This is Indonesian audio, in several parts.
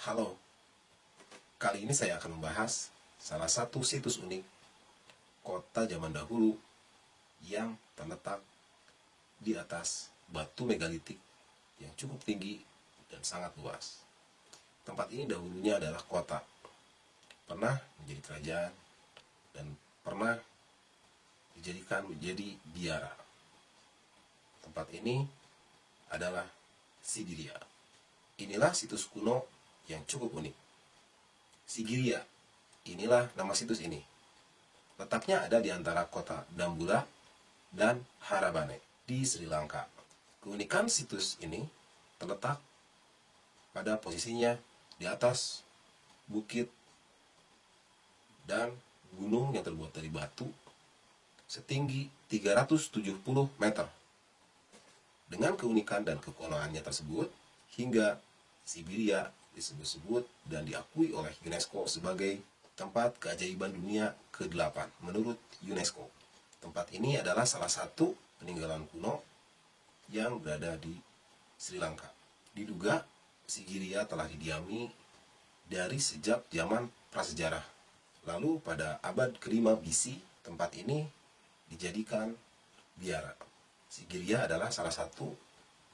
Halo, kali ini saya akan membahas salah satu situs unik kota zaman dahulu yang terletak di atas batu megalitik yang cukup tinggi dan sangat luas. Tempat ini dahulunya adalah kota, pernah menjadi kerajaan, dan pernah dijadikan menjadi biara. Tempat ini adalah Sigiria. Inilah situs kuno yang cukup unik. Sigiria, inilah nama situs ini. Letaknya ada di antara kota Dambulla dan Harabane di Sri Lanka. Keunikan situs ini terletak pada posisinya di atas bukit dan gunung yang terbuat dari batu setinggi 370 meter. Dengan keunikan dan kekunoannya tersebut, hingga Sigiria disebut-sebut dan diakui oleh UNESCO sebagai tempat keajaiban dunia ke-8 menurut UNESCO. Tempat ini adalah salah satu peninggalan kuno yang berada di Sri Lanka. Diduga Sigiria telah didiami dari sejak zaman prasejarah. Lalu pada abad ke-5 BC, tempat ini dijadikan biara. Sigiria adalah salah satu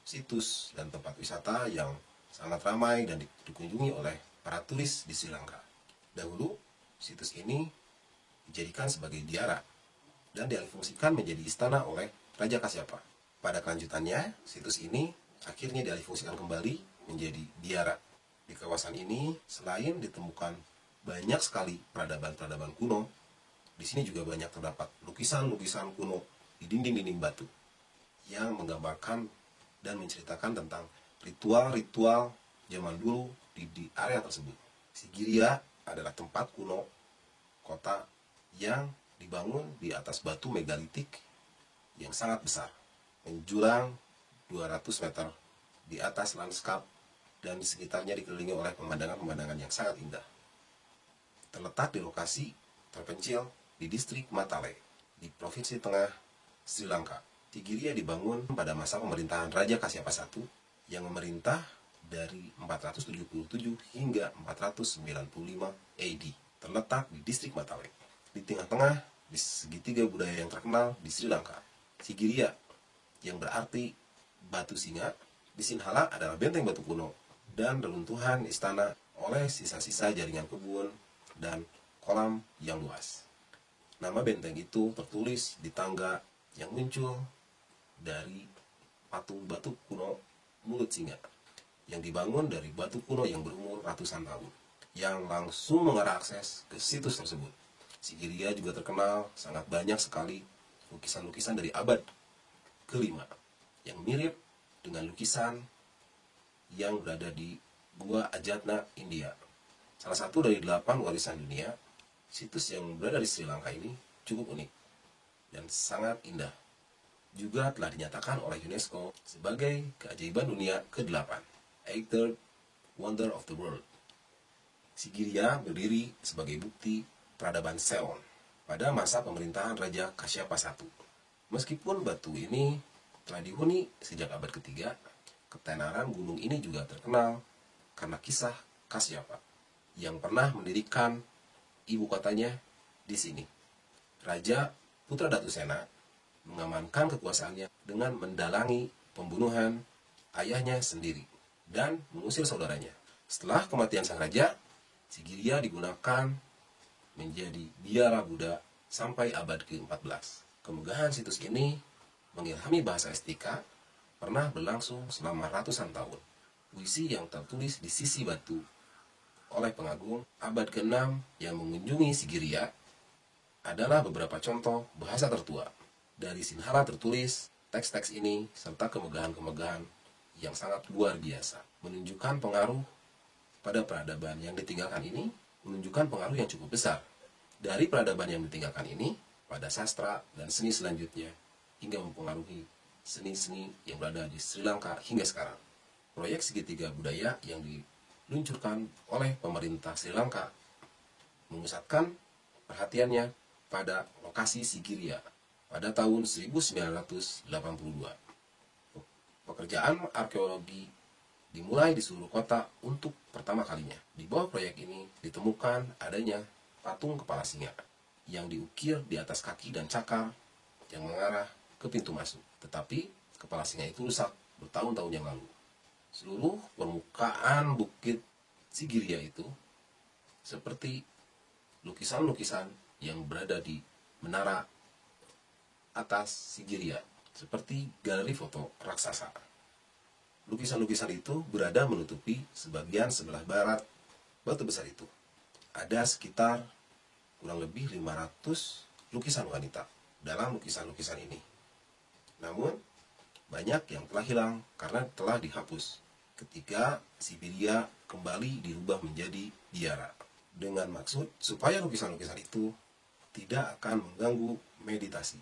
situs dan tempat wisata yang sangat ramai dan dikunjungi oleh para turis di Sri Lanka. Dahulu, situs ini dijadikan sebagai biara dan dialihfungsikan menjadi istana oleh Raja Kasyapa. Pada kelanjutannya, situs ini akhirnya dialihfungsikan kembali menjadi biara. Di kawasan ini, selain ditemukan banyak sekali peradaban-peradaban kuno, di sini juga banyak terdapat lukisan-lukisan kuno di dinding-dinding batu yang menggambarkan dan menceritakan tentang ritual-ritual zaman dulu di area tersebut. Sigiria adalah tempat kuno kota yang dibangun di atas batu megalitik yang sangat besar, menjulang 200 meter di atas lanskap dan di sekitarnya dikelilingi oleh pemandangan-pemandangan yang sangat indah. Terletak di lokasi terpencil di distrik Matale, di Provinsi Tengah Sri Lanka. Sigiria dibangun pada masa pemerintahan Raja Kasyapa I yang memerintah dari 477 hingga 495 AD. Terletak di distrik Matale, di tengah-tengah di segitiga budaya yang terkenal di Sri Lanka. Sigiria, yang berarti batu singa, di Sinhala adalah benteng batu kuno dan reruntuhan istana oleh sisa-sisa jaringan kebun dan kolam yang luas. Nama benteng itu tertulis di tangga yang muncul dari patung batu kuno mulut singa yang dibangun dari batu kuno yang berumur ratusan tahun, yang langsung mengarah akses ke situs tersebut. Sigiria juga terkenal sangat banyak sekali lukisan-lukisan dari abad ke-5 yang mirip dengan lukisan yang berada di Gua Ajatna, India. Salah satu dari 8 warisan dunia, situs yang berada di Sri Lanka ini cukup unik dan sangat indah. Juga telah dinyatakan oleh UNESCO sebagai keajaiban dunia ke-8, Eighth Wonder of the World. Sigiria berdiri sebagai bukti peradaban Ceylon pada masa pemerintahan Raja Kasyapa I. Meskipun batu ini telah dihuni sejak abad ke-3, ketenaran gunung ini juga terkenal karena kisah Kasyapa yang pernah mendirikan ibu kotanya di sini. Raja Putra Datu Sena mengamankan kekuasaannya dengan mendalangi pembunuhan ayahnya sendiri dan mengusir saudaranya. Setelah kematian sang raja, Sigiria digunakan menjadi biara Buddha sampai abad ke-14. Kemegahan situs ini mengilhami bahasa Estika pernah berlangsung selama ratusan tahun. Puisi yang tertulis di sisi batu oleh pengagung abad ke-6 yang mengunjungi Sigiria adalah beberapa contoh bahasa tertua. Dari Sinhala tertulis teks-teks ini serta kemegahan-kemegahan yang sangat luar biasa. Menunjukkan pengaruh pada peradaban yang ditinggalkan ini, menunjukkan pengaruh yang cukup besar dari peradaban yang ditinggalkan ini pada sastra dan seni selanjutnya, hingga mempengaruhi seni-seni yang berada di Sri Lanka hingga sekarang. Proyek segitiga budaya yang diluncurkan oleh pemerintah Sri Lanka memusatkan perhatiannya pada lokasi Sigiria pada tahun 1982. Pekerjaan arkeologi dimulai di seluruh kota untuk pertama kalinya. Di bawah proyek ini ditemukan adanya patung kepala singa yang diukir di atas kaki dan cakar yang mengarah ke pintu masuk. Tetapi kepala singa itu rusak bertahun-tahun yang lalu. Seluruh permukaan Bukit Sigiriya itu seperti lukisan-lukisan yang berada di menara atas Sigiriya, seperti galeri foto raksasa. Lukisan-lukisan itu berada menutupi sebagian sebelah barat batu besar itu. Ada sekitar kurang lebih 500 lukisan wanita dalam lukisan-lukisan ini. Namun, banyak yang telah hilang karena telah dihapus ketika Sibiria kembali dirubah menjadi biara. Dengan maksud supaya lukisan-lukisan itu tidak akan mengganggu meditasi.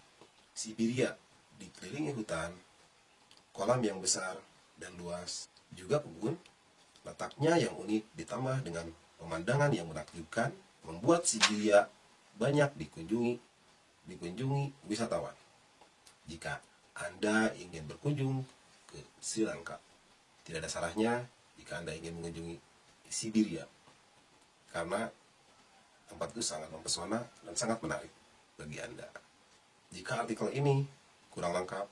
Sibiria dikelilingi hutan, kolam yang besar dan luas, juga kebun. Letaknya yang unik ditambah dengan pemandangan yang menakjubkan membuat Sibiria banyak dikunjungi wisatawan. Jika Anda ingin berkunjung ke Sri Lanka, tidak ada salahnya jika Anda ingin mengunjungi Sibiria, karena tempat itu sangat mempesona dan sangat menarik bagi Anda. Jika artikel ini kurang lengkap,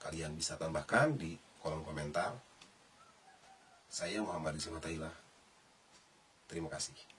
kalian bisa tambahkan di kolom komentar. Saya Muhammad Rizky Fatahillah. Terima kasih.